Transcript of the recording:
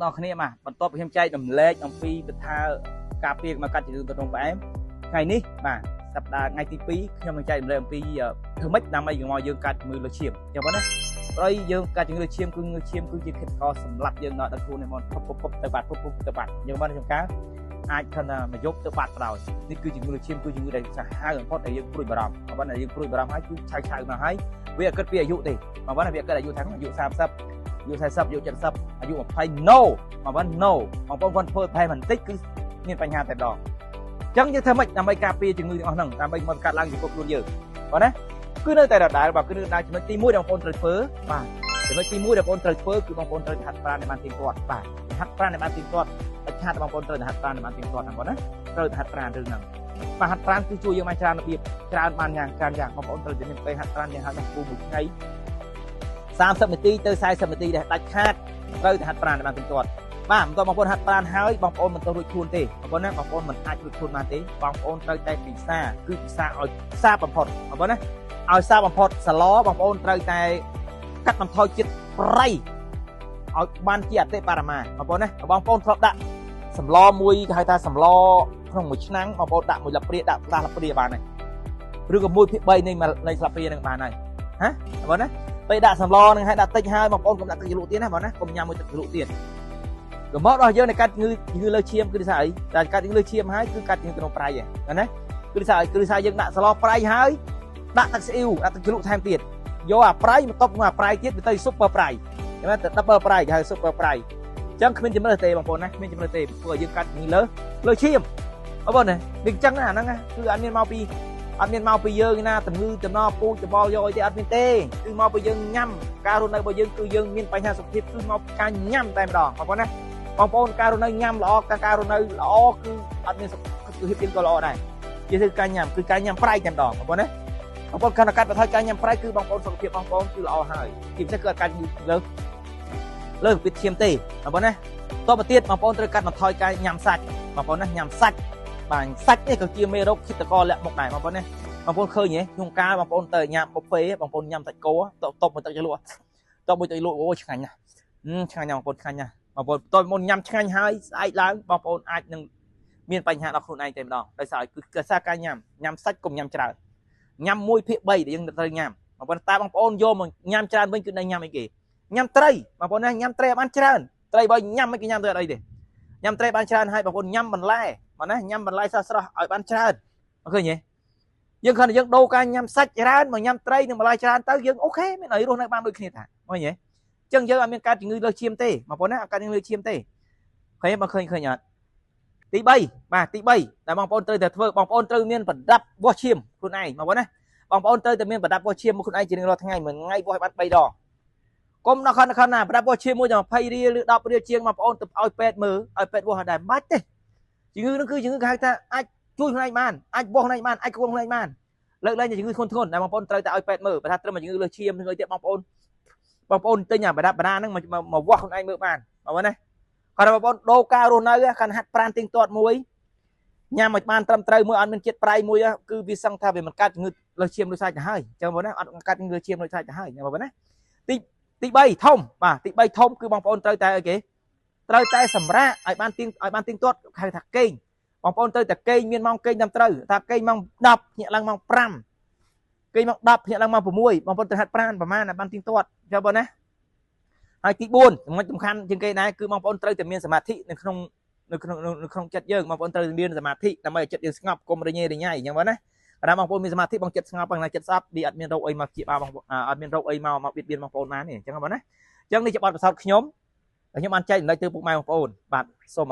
បងគ្នាមកបន្ទាប់ពីខ្ញុំចែករំលែកអំពីវិធាការពារមកកាត់ជំងឺទឹកនោមផ្អែមថ្ងៃនេះបាទសប្តាហ៍ថ្ងៃទី2ខ្ញុំនឹងចែករំលែកអំពីធ្វើម៉េចដើម្បីមកយើងកាត់ជំងឺលើឈាមចឹងបងណាព្រោះយើងកាត់ជំងឺលើឈាមគឺងឺឈាមគឺជាខិតកសម្រាប់យើងដល់ខ្លួននេះមកពុបទៅបាត់ពុបទៅបាត់ចឹងបងខ្ញុំកាអាចថាមកយកទៅបាត់បណ្ដោយនេះគឺជំងឺលើឈាមគឺជំងឺដែលសាហាវបំផុតដែលយើងព្រួយបារម្ភបងណាយើងព្រួយបារម្ភហើយគឺឆៅមកហើយវាគិតពីអាយុទេបងណាវាគិតអាយុថាអាយុ30អាយុ40អាយុ70អាយុ20 no បងប្អូន no បងប្អូនគាត់ធ្វើប្រហែលបន្តិចគឺមានបញ្ហាតែម្ដងអញ្ចឹងយើងធ្វើម៉េចដើម្បីការពារជំងឺទាំងអស់ហ្នឹងដើម្បីមកកាត់ឡើងចំពោះខ្លួនយើងបងណាគឺនៅតែដដែលបាទគឺនៅដល់ចំណុចទី1ដែលបងប្អូនត្រូវធ្វើបាទចំណុចទី1ដែលបងប្អូនត្រូវធ្វើគឺបងប្អូនត្រូវហាត់ប្រាណឲ្យបានទៀងទាត់បាទហាត់ប្រាណឲ្យបានទៀងទាត់តែឆាតបងប្អូនត្រូវហាត់ប្រាណឲ្យបានទៀងទាត់ហ្នឹងបងណាត្រូវហាត់ប្រាណរឿងហ្នឹងបាទហាត់ប្រាណគឺជួយយើងបានច្រើនរបៀបច្រើនបានយ៉ាងច្រើនយ៉ាងបងប្អូនត្រូវតែមានពេលហាត់ប្រាណយ៉ាងហោចណាស់គូមួយថ្ងៃ30នាទីទៅ40នាទីដែលដាច់ខាតត្រូវតែហាត់ប្រាណឲ្យបានទៀងទាត់បាទបន្ទាប់បងប្អូនហាត់ប្រាណហើយបងប្អូនមិនទៅរួចខ្លួនទេបងប្អូនណាបងប្អូនមិនអាចរួចខ្លួនបានទេបងប្អូនត្រូវតែពិសាគឺពិសាឲ្យសាបំផុតបងប្អូនណាឲ្យសាបំផុតសឡបងប្អូនត្រូវតែកាត់បន្ថយជាតិប្រៃឲ្យបានជាអតិបរមាបងប្អូនណាបងប្អូនធ្លាប់ដាក់សម្លមួយគេហៅថាសម្លក្នុងមួយឆ្នាំងបងប្អូនដាក់មួយលាព្រាដាក់ដាស់លាព្រាបានហើយឬក៏1/3នៃស្លាបព្រានឹងបានហើយហ៎បងប្អូនណាពេលដាក់សម្លនឹងឲ្យដាក់តិចហើយបងប្អូនកុំដាក់ទឹកជ្រលក់ទៀតណាបងណាកុំញ៉ាំមួយទឹកជ្រលក់ទៀតកំមករបស់យើងในកាត់ជំងឺលើឈាមគឺថាអីតែកាត់ជំងឺលើឈាមហើយគឺកាត់ជំងឺក្នុងប្រៃហ្នឹងណាគឺថាយើងដាក់ស្លប្រៃហើយដាក់ទឹកស្អ៊ីវដាក់ទឹកជ្រលក់ថែមទៀតយកអាប្រៃមកតុបមកអាប្រៃទៀតទៅស៊ុបប្រៃឃើញទេទៅ double ប្រៃគេហៅស៊ុបប្រៃអញ្ចឹងគ្មានជំនឿទេបងប្អូនណាគ្មានជំនឿទេព្រោះយើងកាត់ជំងឺលើឈាមបងប្អូនណាវាអញ្ចឹងអាហ្នឹងគឺអត់មានមកពីយើងណាជំងឺតំណពូជច្បល់យកអីទេអត់មានទេគឺមកពីយើងញ៉ាំការរស់នៅរបស់យើងគឺយើងមានបញ្ហាសុខភាពគឺមកពីការញ៉ាំតែម្ដងបងប្អូនណាបងប្អូនការរស់នៅញ៉ាំល្អការរស់នៅល្អគឺអត់មានសុខភាពយើងក៏ល្អដែរជាគឺការញ៉ាំប្រៃតែម្ដងបងប្អូនណាបងប្អូនកាន់តែកាត់បន្ថយការញ៉ាំប្រៃគឺបងប្អូនសុខភាពបងប្អូនគឺល្អហើយជាពិសេសគឺអត់កាត់លើវិទ្យាឈាមទេបងប្អូនណាតទៅទៀតបងប្អូនត្រូវកាត់បន្ថយការញ៉ាំសាច់បងប្អូនណាញ៉ាំសាច់បាទសាច់នេះក៏ជាមេរោគឃាតករលាក់មុខដែរបងប្អូនណាបងប្អូនឃើញទេក្នុងកាលបងប្អូនទៅញ៉ាំបុហ្វេបងប្អូនញ៉ាំសាច់គោតបមួយទឹកជ្រលក់អូឆ្ងាញ់ណាស់ឆ្ងាញ់ណាស់បងប្អូនឆ្ងាញ់ណាស់បងប្អូនតើមុនញ៉ាំឆ្ងាញ់ហើយស្អែកឡើងបងប្អូនអាចនឹងមានបញ្ហាដល់ខ្លួនឯងតែម្ដងដោយសារគឺសារការញ៉ាំសាច់កុំញ៉ាំច្រើនញ៉ាំ1/3ដែលយើងត្រូវញ៉ាំបងប្អូនតែបងប្អូនយកមកញ៉ាំច្រើនវិញគឺនៅញ៉ាំអីគេញ៉ាំត្រីបងប្អូនណាញ៉ាំត្រីឲ្យបានច្រើនត្រីបើញ៉ាំមិនគេញ៉ាំទៅអត់អីទេញ៉ាំត្រីបានច្រើនហើយបងប្អូនញ៉ាំបន្លែបងណាញ៉ាំបន្លែស្រស់ឲ្យបានច្រើនអូខេទេយើងគ្រាន់តែយើងដូរការញ៉ាំសាច់ច្រើនមកញ៉ាំត្រីនិងបន្លែច្រើនទៅយើងអូខេមានអីរស់នៅបានដូចគ្នាតាឃើញទេអញ្ចឹងយើងអត់មានការជំងឺលើឈាមទេបងប្អូនណាអត់ការជំងឺលើឈាមទេឃើញបងឃើញអត់ទី3បាទទី3ដែលបងប្អូនត្រូវតែធ្វើបងប្អូនត្រូវមានប្រដាប់វាស់ឈាមខ្លួនឯងបងប្អូនណាបងប្អូនត្រូវតែមានប្រដាប់វាស់ឈាមខ្លួនឯងជារៀងរាល់ថ្ងៃមួយថ្ងៃវាស់ឲ្យបាន3ដងកុំដល់ខណ្ឌណាប្រដាប់វាស់ឈាមមួយតែ20រៀលឬ10រៀលជាងបងប្អូនទៅឲ្យពេទ្យមើលឲ្យពេទ្យវាស់ឲ្យដែរមិនបាច់ទេជំងឺនោះគឺជំងឺគេហៅថាអាចជួយខ្លួនឯងបានអាចវាស់ខ្លួនឯងបានអាចគ្រប់ខ្លួនឯងបានលើកលែងជំងឺធ្ងន់ដែលបងប្អូនត្រូវតែឲ្យពេទ្យមើលបើថាត្រឹមជំងឺលើឈាមនឹងអីទៀតបងប្អូនទិញអាប្រដាប់ហ្នឹងមកវាស់ខ្លួនឯងមើលបានបងប្អូនណាគាត់បងប្អូនដូរការរស់នៅកាន់ហាត់ប្រាណទៀងទាត់មួយញ៉ាំឲ្យបានត្រឹមត្រូវមួយអត់មានជាតិប្រៃមួយគឺវាសឹងថាវាមិនកាត់ជំងឺលើឈាមដូចសាច់ទៅហើយចឹងបងប្អូនណាអត់កាត់ជំងឺលើឈាមដូចសាច់ទៅហើយបងប្អូនណាទី3ធំបាទទី3ធំគឺបងប្អូនត្រូវតែអីគេត្រូវតែសម្រាកឲ្យបានទៀងទាត់ហៅថាគេងបងប្អូនត្រូវតែគេងមានម៉ោងគេងត្រឹមត្រូវថាគេងម៉ោង10ភ្ញាក់ឡើងម៉ោង5គេងម៉ោង10ភ្ញាក់ឡើងម៉ោង6បងប្អូនត្រូវហាត់ប្រាណប្រហែលឲ្យបានទៀងទាត់ចឹងបងណាហើយទី4ចំណុចសំខាន់ជាងគេដែរគឺបងប្អូនត្រូវតែមានសមាធិនៅក្នុងចិត្តយើងបងប្អូនត្រូវមានសមាធិដើម្បីឲ្យចិត្តយើងស្ងប់កុំរញ៉េរញ៉ៃអញ្ចឹងបងណាបើបងប្អូនមានសមាធិបងចិត្តស្ងប់បងចិត្តស្អប់វាអត់មានរោគអីមកជាបាបងអត់មានរោគអីមកបៀតបៀនបងប្អូនបានទេអញ្ចឹងបងណាអញ្ចឹងនេះជាបទពិសោធន៍ខ្ញុំដែលខ្ញុំបានចែករំលែកទៅពុកម៉ែបងប្អូនបាទសូម